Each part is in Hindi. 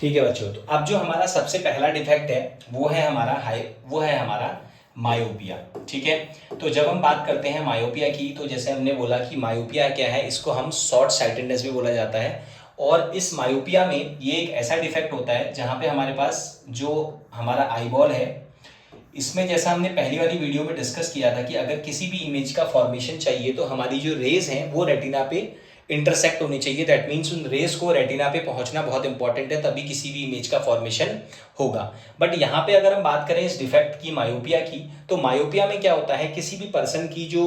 ठीक है बच्चों, तो अब जो हमारा सबसे पहला डिफेक्ट है वो है हमारा मायोपिया। ठीक है, तो जब हम बात करते हैं मायोपिया की, तो जैसे हमने बोला कि मायोपिया क्या है, इसको हम शॉर्ट साइटेडनेस भी बोला जाता है। और इस मायोपिया में ये एक ऐसा डिफेक्ट होता है जहाँ पे हमारे पास जो हमारा आईबॉल है, इसमें जैसा हमने पहली वाली वीडियो में डिस्कस किया था कि अगर किसी भी इमेज का फॉर्मेशन चाहिए तो हमारी जो रेज हैं वो रेटिना पे इंटरसेक्ट होनी चाहिए। दैट मीन्स उन रेस को रेटिना पे पहुंचना बहुत इंपॉर्टेंट है, तभी किसी भी इमेज का फॉर्मेशन होगा। बट यहाँ पे अगर हम बात करें इस डिफेक्ट की, मायोपिया की, तो मायोपिया में क्या होता है, किसी भी पर्सन की जो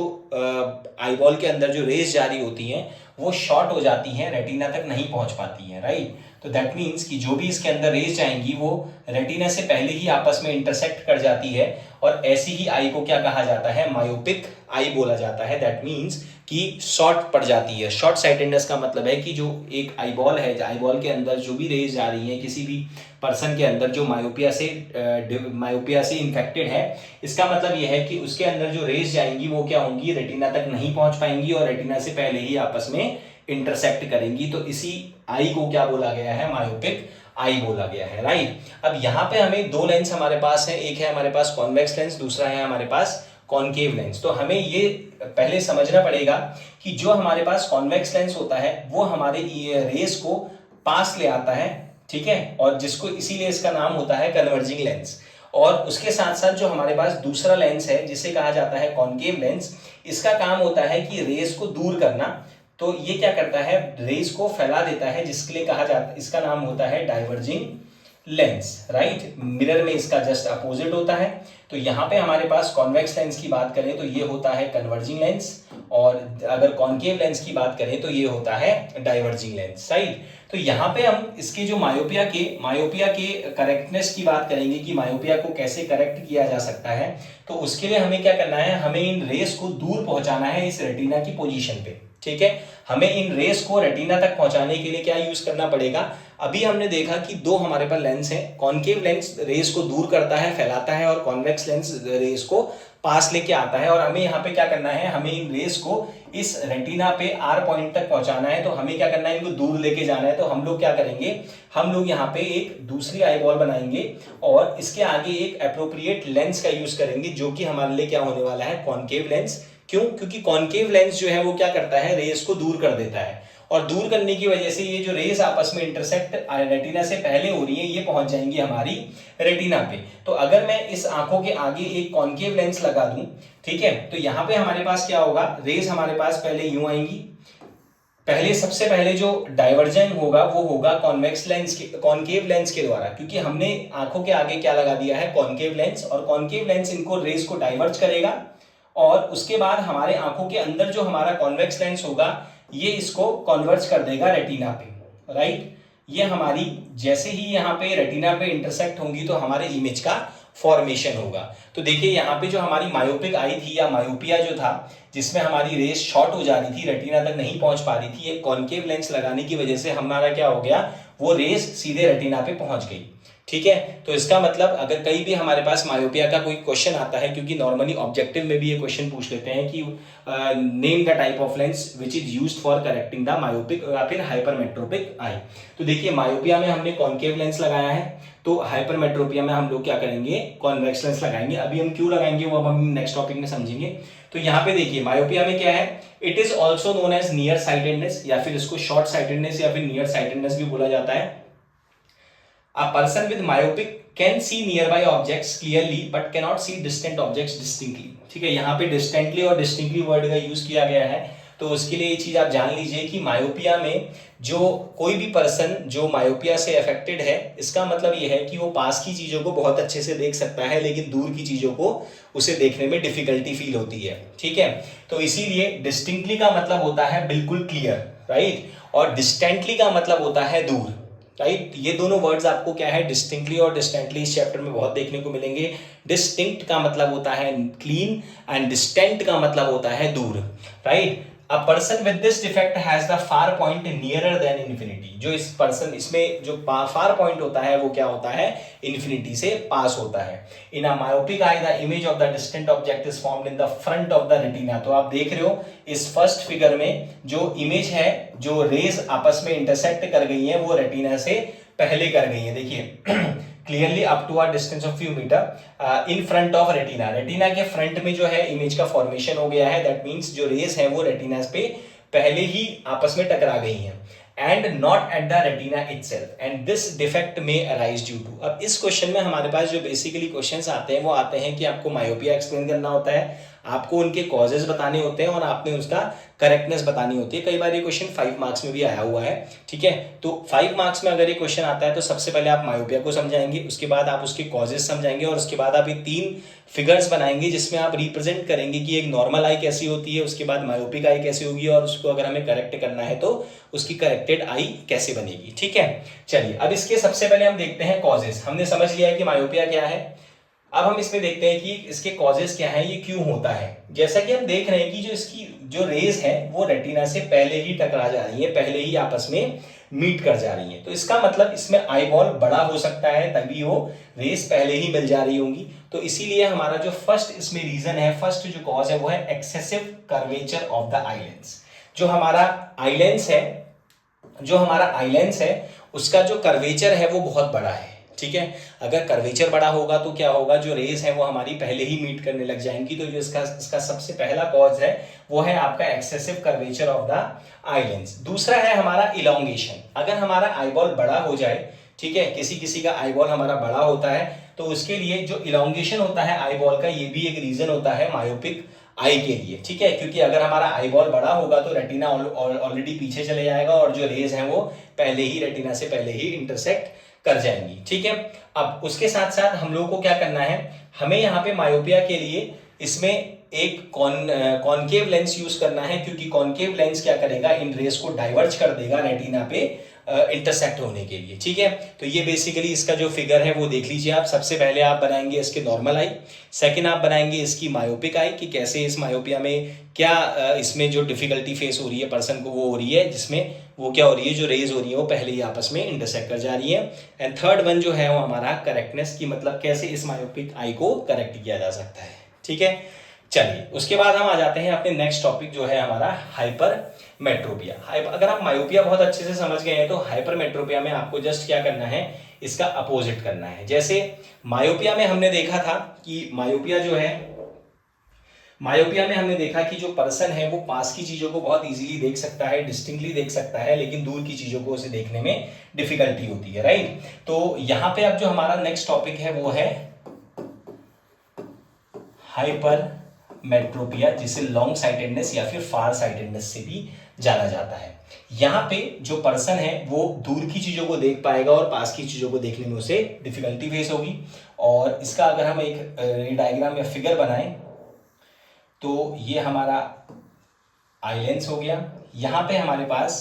आईबॉल के अंदर जो रेस जारी होती हैं वो शॉर्ट हो जाती हैं, रेटिना तक नहीं पहुंच पाती हैं, राइट। तो दैट मीन्स कि जो भी इसके अंदर रेज जाएंगी वो रेटिना से पहले ही आपस में इंटरसेक्ट कर जाती है, और ऐसी ही आई को क्या कहा जाता है, मायोपिक आई बोला जाता है। दैट मीन्स कि शॉर्ट पड़ जाती है। शॉर्ट साइटेडनेस का मतलब है कि जो एक आईबॉल है, आईबॉल के अंदर जो भी रेज जा रही है किसी भी पर्सन के अंदर जो मायोपिया से इन्फेक्टेड है, इसका मतलब यह है कि उसके अंदर जो रेज जाएंगी वो क्या होंगी, रेटिना तक नहीं पहुंच पाएंगी और रेटिना से पहले ही आपस में इंटरसेक्ट करेंगी। तो इसी आई को क्या बोला गया है, मायोपिक आई बोला गया है, राइट। अब यहाँ पे हमें दो लेंस हमारे पास है, एक है हमारे पास कॉन्वेक्स लेंस, दूसरा है हमारे पास कॉनकेव लेंस। तो हमें ये पहले समझना पड़ेगा कि जो हमारे पास कॉन्वेक्स लेंस होता है वो हमारे रेस को पास ले आता है, ठीक है, और जिसको इसीलिए इसका नाम होता है कन्वर्जिंग लेंस। और उसके साथ साथ जो हमारे पास दूसरा लेंस है जिसे कहा जाता है कॉनकेव लेंस, इसका काम होता है कि रेस को दूर करना। तो ये क्या करता है, रेस को फैला देता है, जिसके लिए कहा जाता है, इसका नाम होता है डाइवर्जिंग लेंस, राइट। मिरर में इसका जस्ट अपोजिट होता है। तो यहाँ पे हमारे पास कॉन्वेक्स लेंस की बात करें तो ये होता है कन्वर्जिंग लेंस, और अगर कॉनकेव लेंस की बात करें तो ये होता है डाइवर्जिंग लेंस, राइट। तो यहाँ पे हम इसके जो मायोपिया के करेक्टनेस की बात करेंगे कि मायोपिया को कैसे करेक्ट किया जा सकता है। तो उसके लिए हमें क्या करना है, हमें इन रेस को दूर पहुंचाना है इस रेटिना की पोजीशन पे, ठीक है। हमें इन रेस को रेटिना तक पहुंचाने के लिए क्या यूज करना पड़ेगा, अभी हमने देखा कि दो हमारे पास लेंस है, कॉनकेव लेंस रेस को दूर करता है, फैलाता है, और कॉन्वेक्स लेंस रेस को पास लेके आता है। और हमें यहाँ पे क्या करना है, हमें इन रेस को इस रेटिना पे आर पॉइंट तक पहुंचाना है। तो हमें क्या करना है, इनको दूर लेके जाना है। तो हम लोग क्या करेंगे, हम लोग यहाँ पे एक दूसरी आई बॉल बनाएंगे और इसके आगे एक अप्रोप्रिएट लेंस का यूज करेंगे, जो कि हमारे लिए क्या होने वाला है, कॉनकेव लेंस। क्यों, क्योंकि कॉनकेव लेंस जो है वो क्या करता है, रेस को दूर कर देता है, और दूर करने की वजह से ये जो रेस आपस में इंटरसेक्ट रेटिना से पहले हो रही है ये पहुंच जाएंगी हमारी रेटिना पे। तो अगर मैं इस आंखों के आगे एक कॉनकेव लेंस लगा दूं, ठीक है, तो यहाँ पे हमारे पास क्या होगा, रेस हमारे पास पहले यूं आएंगी। सबसे पहले जो डाइवर्जन होगा वो होगा कॉन्वेक्स लेंस के, कॉनकेव लेंस के द्वारा, क्योंकि हमने आंखों के आगे क्या लगा दिया है, कॉनकेव लेंस, और कॉनकेव लेंस इनको रेस को डाइवर्ज करेगा। और उसके बाद हमारे आंखों के अंदर जो हमारा कॉन्वेक्स लेंस होगा ये इसको कन्वर्ज कर देगा रेटिना पे, राइट। ये हमारी जैसे ही यहाँ पे रेटिना पे इंटरसेक्ट होंगी तो हमारे इमेज का फॉर्मेशन होगा। तो देखिए यहाँ पे जो हमारी मायोपिक आई थी या मायोपिया जो था, जिसमें हमारी रेस शॉर्ट हो जा रही थी, रेटिना तक नहीं पहुंच पा रही थी, एक कॉनकेव लेंस लगाने की वजह से हमारा क्या हो गया, वो रेस सीधे रेटिना पे पहुंच गई, ठीक है। तो इसका मतलब अगर कहीं भी हमारे पास मायोपिया का कोई क्वेश्चन आता है, क्योंकि नॉर्मली ऑब्जेक्टिव में भी ये क्वेश्चन पूछ लेते हैं कि name the type of lens which is used for correcting the myopic या फिर हाइपरमेट्रोपिक आई। तो देखिए मायोपिया में हमने कॉनकेव लेंस लगाया है, तो हाइपरमेट्रोपिया में हम लोग क्या करेंगे, कॉन्वेक्स लेंस लगाएंगे। अभी हम क्यों लगाएंगे वो अब हम नेक्स्ट टॉपिक में समझेंगे। तो यहाँ पे देखिए मायोपिया में क्या है, it is also known as near sightedness, या फिर इसको शॉर्ट साइटेडनेस या फिर नियर साइटेडनेस भी बोला जाता है। A person with myopic can see nearby objects clearly but cannot see distant objects distinctly, ठीक है। यहाँ पे distantly और distinctly वर्ड का यूज किया गया है। तो उसके लिए ये चीज आप जान लीजिए कि मायोपिया में जो कोई भी पर्सन जो मायोपिया से अफेक्टेड है, इसका मतलब ये है कि वो पास की चीजों को बहुत अच्छे से देख सकता है, लेकिन दूर की चीजों को उसे देखने में डिफिकल्टी फील होती है, ठीक है। तो इसीलिए डिस्टिंक्टली का मतलब होता है बिल्कुल क्लियर, राइट, और डिस्टेंटली का मतलब होता है दूर, राइट। ये दोनों वर्ड्स आपको क्या है, डिस्टिंक्टली और डिस्टेंटली इस चैप्टर में बहुत देखने को मिलेंगे। डिस्टिंक्ट का मतलब होता है क्लीन एंड डिस्टेंट का मतलब होता है दूर, right. A person with this defect has the far point nearer then infinity. जो इस पर्सन, इसमें जो फार पॉइंट होता है वो क्या होता है, इन्फिनिटी से पास होता है। In a myopic eye the image of the distant object is formed in the front of the retina. तो आप देख रहे हो इस फर्स्ट फिगर में जो इमेज है, जो रेज आपस में इंटरसेक्ट कर गई है वो रेटिना से पहले कर गई है। देखिए clearly up to a distance of few metre in front of retina, retina के फ्रंट में जो है इमेज का फॉर्मेशन हो गया है। दैट मीन्स जो रेस है वो रेटिना पे पहले ही आपस में टकरा गई हैं, and not at the retina itself, and this defect में अराइज ड्यू टू। अब इस क्वेश्चन में हमारे पास जो बेसिकली क्वेश्चंस आते हैं वो आते हैं कि आपको मायोपिया एक्सप्लेन करना होता है, आपको उनके कॉजेज बताने होते हैं और आपने उसका करेक्टनेस बतानी होती है। कई बार ये क्वेश्चन 5 मार्क्स में भी आया हुआ है, ठीक है। तो 5 मार्क्स में अगर ये क्वेश्चन आता है तो सबसे पहले आप मायोपिया को समझाएंगे, उसके बाद आप उसके कॉजेज समझाएंगे और उसके बाद आप ये 3 फिगर्स बनाएंगे जिसमें आप रिप्रेजेंट करेंगे कि एक नॉर्मल आई कैसी होती है, उसके बाद मायोपिक आई कैसी होगी, और उसको अगर हमें करेक्ट करना है तो उसकी करेक्टेड आई कैसे बनेगी, ठीक है। चलिए अब इसके सबसे पहले हम देखते हैं कॉजेज। हमने समझ लिया है कि मायोपिया क्या है, अब हम इसमें देखते हैं कि इसके कॉजेज क्या है, ये क्यों होता है। जैसा कि हम देख रहे हैं कि जो इसकी जो रेज है वो रेटिना से पहले ही टकरा जा रही है, पहले ही आपस में मीट कर जा रही है। तो इसका मतलब इसमें आई बॉल बड़ा हो सकता है, तभी वो रेस पहले ही मिल जा रही होंगी। तो इसीलिए हमारा जो फर्स्ट इसमें रीजन है, फर्स्ट जो कॉज है वो है excessive curvature of the eye lens. जो हमारा आई लेंस है उसका जो कर्वेचर है वो बहुत बड़ा है, ठीक है। अगर कर्वेचर बड़ा होगा तो क्या होगा, जो रेज है वो हमारी पहले ही मीट करने लग जाएंगी। तो जो इसका सबसे पहला कॉज है वो है आपका excessive curvature of the eye lens. दूसरा है हमारा इलोंगेशन। अगर हमारा आई बॉल बड़ा हो जाए, ठीक है, किसी का आई बॉल हमारा बड़ा होता है तो उसके लिए जो इलोंगेशन होता है आई बॉल का, ये भी एक रीजन होता है मायोपिक आई के लिए, ठीक है। क्योंकि अगर हमारा आई बॉल बड़ा होगा तो रेटिना ऑलरेडी पीछे चले जाएगा और जो रेज हैं वो पहले ही रेटिना से पहले ही इंटरसेक्ट कर जाएंगी, ठीक है। अब उसके साथ साथ हम लोगों को क्या करना है, हमें यहाँ पे मायोपिया के लिए इसमें एक कॉनकेव लेंस यूज करना है, क्योंकि कॉनकेव लेंस क्या करेगा, इन रेस को डाइवर्ज कर देगा रेटिना पे इंटरसेक्ट होने के लिए, ठीक है। तो ये बेसिकली इसका जो फिगर है वो देख लीजिए आप। सबसे पहले आप बनाएंगे इसके नॉर्मल आई, सेकंड आप बनाएंगे इसकी मायोपिक आई कि कैसे इस मायोपिया में क्या इसमें जो डिफिकल्टी फेस हो रही है पर्सन को वो हो रही है, जिसमें वो क्या हो रही है, जो रेज हो रही है वो पहले ही आपस में इंटरसेक्ट कर जा रही है। एंड थर्ड वन जो है वो हमारा करेक्टनेस की, मतलब कैसे इस मायोपिक आई को करेक्ट किया जा सकता है, ठीक है। चलिए उसके बाद हम आ जाते हैं अपने नेक्स्ट टॉपिक जो है हमारा हाइपरमेट्रोपिया। अगर आप मायोपिया बहुत अच्छे से समझ गए हैं तो हाइपरमेट्रोपिया में आपको जस्ट क्या करना है, इसका अपोजिट करना है। जैसे मायोपिया में हमने देखा था कि मायोपिया में हमने देखा कि जो पर्सन है वो पास की चीजों को बहुत इजीली देख सकता है, डिस्टिंक्टली देख सकता है, लेकिन दूर की चीजों को उसे देखने में डिफिकल्टी होती है, राइट। तो यहां पे अब जो हमारा नेक्स्ट टॉपिक है वो है हाइपरमेट्रोपिया, जिसे लॉन्ग साइटेडनेस या फिर फार साइटेडनेस से भी जाना जाता है। यहाँ पे जो पर्सन है वो दूर की चीजों को देख पाएगा और पास की चीजों को देखने में उसे डिफिकल्टी फेस होगी। और इसका अगर हम एक डायग्राम या फिगर बनाएं तो ये हमारा आई लेंस हो गया। यहाँ पे हमारे पास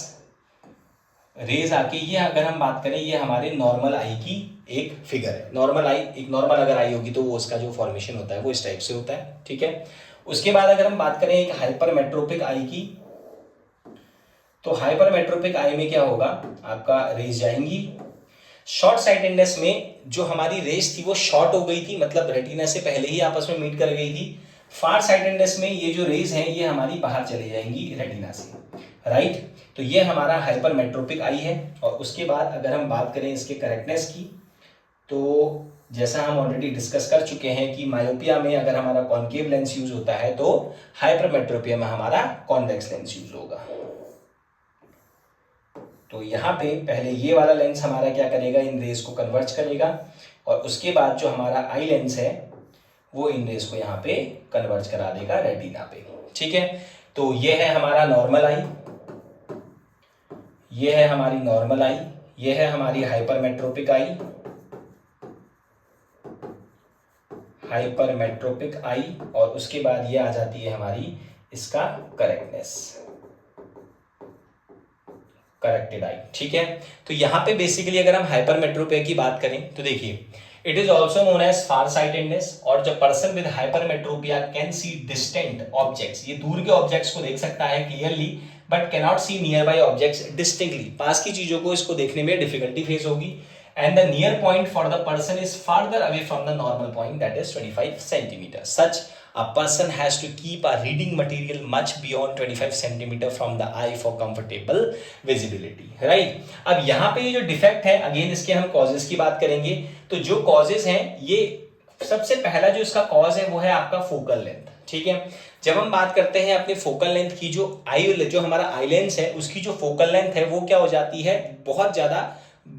रेज आके, ये अगर हम बात करें ये हमारे नॉर्मल आई की एक फिगर है। नॉर्मल अगर आई होगी तो वो उसका जो फॉर्मेशन होता है वो इस टाइप से होता है, ठीक है। उसके बाद अगर हम बात करें एक हाइपरमेट्रोपिक आई की, तो हाइपरमेट्रोपिक आई में क्या होगा, आपका रेज जाएंगी। शॉर्ट साइटेडनेस में जो हमारी रेज थी वो शॉर्ट हो गई थी, मतलब रेटिना से पहले ही आपस में मीट कर गई थी। फार साइटेडनेस में ये जो रेज हैं ये हमारी बाहर चली जाएंगी रेटिना से, राइट। तो ये हमारा हाइपरमेट्रोपिक आई है। और उसके बाद अगर हम बात करें इसके करेक्टनेस की, तो जैसा हम ऑलरेडी डिस्कस कर चुके हैं कि मायोपिया में अगर हमारा कॉनकेव लेंस यूज होता है तो हाइपरमेट्रोपिया में हमारा कॉन्वेक्स लेंस यूज होगा। तो यहाँ पे पहले ये वाला लेंस हमारा क्या करेगा, इन रेज को कन्वर्ज करेगा, और उसके बाद जो हमारा आई लेंस है वो इन रेज को यहाँ पे कन्वर्ज करा देगा रेटिना पे, ठीक है। तो ये है हमारा नॉर्मल आई, ये है हमारी नॉर्मल आई, ये है हमारी हाइपरमेट्रोपिक आई, और उसके बाद ये आ जाती है हमारी इसका करेक्टेड आई, ठीक है। तो यहाँ पे बेसिकली अगर हम हाइपरमेट्रोपिया की बात करें तो देखिए, it is also known as far sightedness, और जब person with hypermetropia can see distant objects, ये दूर के ऑब्जेक्ट्स को देख सकता है clearly, but cannot see near by objects distinctly, पास की चीजों को इसको देखने में डिफिकल्टी फेस होगी। And the near point for the person is farther away from the normal point, that is 25 centimetre. Such a person has to keep a reading material much beyond 25 centimetre from the I for comfortable visibility, right. अब यहाँ पे जो डिफेक्ट है, अगेन इसके हम कॉजेस की बात करेंगे। तो जो कॉजेस हैं, ये सबसे पहला जो इसका कॉज है वो है आपका फोकल लेंथ, ठीक है। जब हम बात करते हैं अपने फोकल लेंथ की, जो हमारा आई लेंस है उसकी जो फोकल लेंथ है वो क्या हो जाती है, बहुत ज्यादा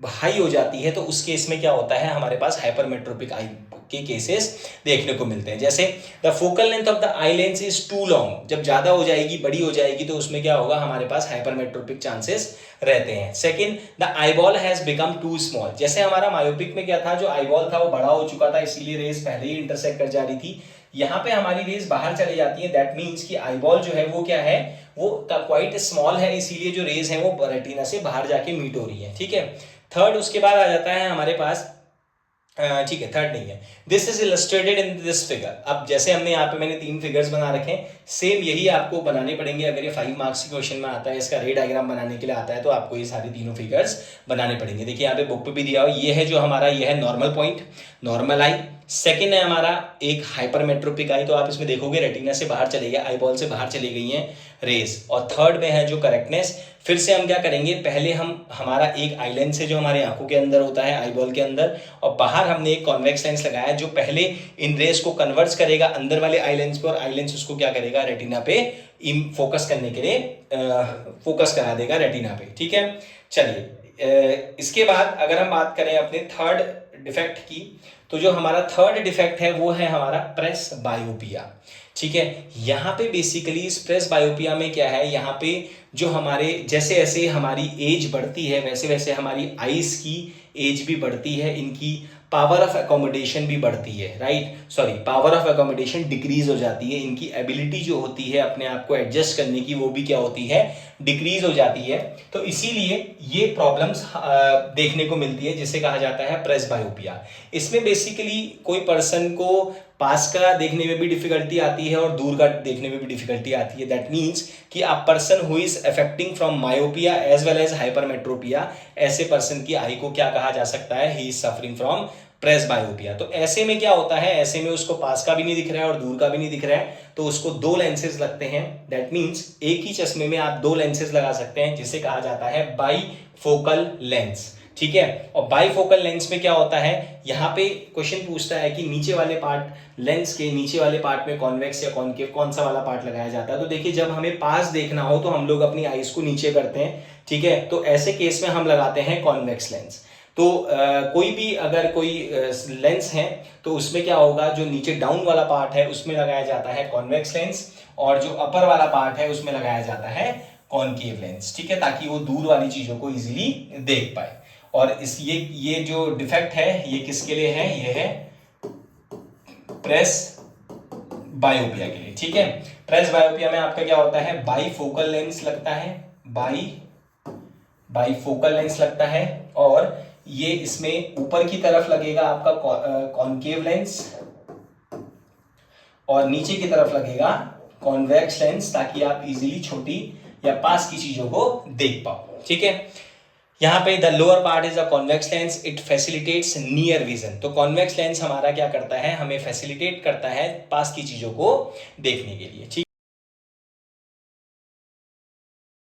हाई हो जाती है। तो उस केस में क्या होता है, हमारे पास हाइपरमेट्रोपिक आई के केसेस देखने को मिलते हैं। जैसे the focal length of the eye lens is too long, जब ज्यादा हो जाएगी, बड़ी हो जाएगी, तो उसमें क्या होगा, हमारे पास हाइपरमेट्रोपिक चांसेस रहते हैं। Second, the eyeball has become too small, जैसे हमारा मायोपिक में क्या था, जो आईबॉल था वो बड़ा हो चुका था, इसीलिए रेज पहले ही इंटरसेक्ट कर जा रही थी। यहाँ पे हमारी रेज बाहर चली जाती है, दैट मीन्स कि आईबॉल जो है वो क्या है, वो क्वाइट स्मॉल है, इसीलिए जो रेज है वो रेटिना से बाहर जाके मीट हो रही है, ठीक है। थर्ड, उसके बाद आ जाता है हमारे पास, ठीक है, थर्ड नहीं है, this is illustrated in this figure. अब जैसे हमने यहाँ पे मैंने 3 फिगर्स बना रखे हैं, सेम यही आपको बनाने पड़ेंगे। अगर ये 5 मार्क्स के क्वेश्चन में आता है, इसका रे डायग्राम बनाने के लिए आता है, तो आपको ये सारे तीनों फिगर्स बनाने पड़ेंगे। देखिए यहाँ पे बुक पे भी दिया हुआ, ये है जो हमारा, ये है नॉर्मल पॉइंट, नॉर्मल आई। सेकेंड है हमारा एक हाइपरमेट्रोपिक आई, तो आप इसमें देखोगे रेटिना से बाहर चले गए, आईबॉल से बाहर चली गई हैं रेज। और थर्ड में है जो करेक्टनेस। फिर से हम क्या करेंगे, पहले हम हमारा एक आई लेंस है जो हमारे आंखों के अंदर होता है, आईबॉल के अंदर, और बाहर हमने एक कॉन्वेक्स लेंस लगाया जो पहले इन रेज को कन्वर्ट करेगा अंदर वाले आई लेंस पर, और आई लेंस उसको क्या करेगा, रेटिना पे फोकस करने के लिए फोकस करा देगा रेटिना पे, ठीक है। चलिए, इसके बाद अगर हम बात करें अपने थर्ड डिफेक्ट की, तो जो हमारा थर्ड डिफेक्ट है वो है हमारा प्रेस बायोपिया, ठीक है। यहाँ पे बेसिकली इस प्रेस बायोपिया में क्या है, यहाँ पे जो हमारे जैसे जैसे हमारी एज बढ़ती है वैसे वैसे हमारी आईज की एज भी बढ़ती है, इनकी पावर ऑफ एकोमोडेशन भी बढ़ती है, right, sorry, power of accommodation decrease हो जाती है, इनकी एबिलिटी जो होती है अपने आप को एडजस्ट करने की, वो भी क्या होती है, डिक्रीज हो जाती है। तो इसीलिए ये प्रॉब्लम्स देखने को मिलती है, जिसे कहा जाता है प्रेस बायोपिया। इसमें बेसिकली कोई पर्सन को पास का देखने में भी डिफिकल्टी आती है और दूर का देखने में भी डिफिकल्टी आती है। दैट मीन्स कि a person who is affecting from myopia as well as hypermetropia, ऐसे पर्सन की आई को क्या कहा जा सकता है, he is suffering from presbyopia. तो ऐसे में क्या होता है, ऐसे में उसको पास का भी नहीं दिख रहा है और दूर का भी नहीं दिख रहा है, तो उसको 2 लेंसेज लगते हैं। दैट मीन्स एक ही चश्मे में आप 2 लेंसेज लगा सकते हैं, जिसे कहा जाता है बाईफोकल लेंस, ठीक है। और बाईफोकल लेंस में क्या होता है, यहाँ पे क्वेश्चन पूछता है कि नीचे वाले पार्ट, लेंस के नीचे वाले पार्ट में कॉन्वेक्स या कॉनकेव कौन सा वाला पार्ट लगाया जाता है। तो देखिए, जब हमें पास देखना हो तो हम लोग अपनी आईज को नीचे करते हैं, ठीक है। तो ऐसे केस में हम लगाते हैं कॉन्वेक्स लेंस। तो कोई भी अगर कोई लेंस है तो उसमें क्या होगा, जो नीचे डाउन वाला पार्ट है उसमें लगाया जाता है कॉन्वेक्स लेंस, और जो अपर वाला पार्ट है उसमें लगाया जाता है कॉनकेव लेंस, ठीक है, ताकि वो दूर वाली चीजों को इजीली देख पाए। और ये जो डिफेक्ट है ये किसके लिए है, ये है प्रेस बायोपिया के लिए, ठीक है। प्रेस बायोपिया में आपका क्या होता है, बाईफोकल लेंस लगता है, बाईफोकल लेंस लगता है, और ये इसमें ऊपर की तरफ लगेगा आपका कॉनकेव लेंस, और नीचे की तरफ लगेगा कॉन्वेक्स लेंस, ताकि आप इजीली छोटी या पास की चीजों को देख पाओ, ठीक है। यहाँ पे the lower part is a convex lens, it facilitates near vision. तो कॉन्वेक्स लेंस हमारा क्या करता है, हमें फैसिलिटेट करता है पास की चीजों को देखने के लिए, ठीक।